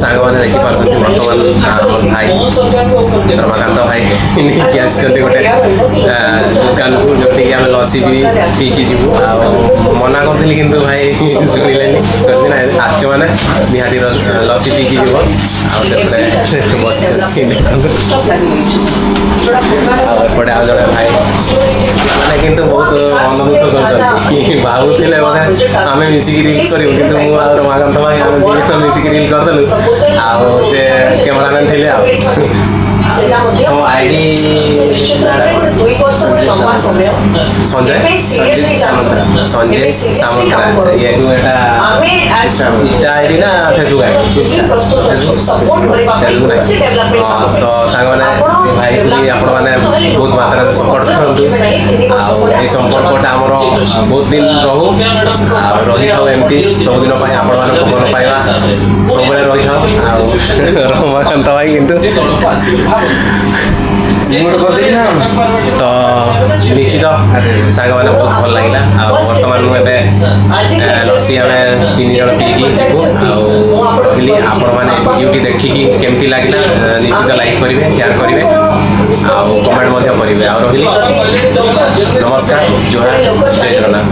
सांग मैंने देखिए बर्तमान भाई रमाकांत भाई नहीं आसते गोटे दुकान को जो आम लसी भी पीकी जीवु मना करी कि भाई शुणिले ना आस मैंने निहाती लसी पीकी जीव बस एपटे आज जड़े भाई मैंने कि बहुत अनुभूत कर भावुले बोले आम मिसिक रिल करूँ कि रमाकांत भाई आम दुई मिसिक रिल करदेलु से कैमरामैन थे तो आईडी संजय संजय सामंतरा ये इंस्टा आईडी ना फेसबुक आईडी फेसबुक तो सांग मैंने भाई को आपण मैंने बहुत मात्रा सपोर्ट करते संपर्कटा आम बहुत दिन रहू रही था एमती सब दिन आपण मान मन पाइबा सब रही था रमाकांत भाई किंतु तो निश्चित सांग मैंने बहुत भल लगे बर्तमान मुझे लसी आम 3 जन पीकी जीवु रही आपण मैंने यूट्यूब देखिकी केमती लगे निश्चित लाइक करेंगे शेयर करेंगे कमेंट करेंगे रही नमस्कार जुहार जय जगन्नाथ।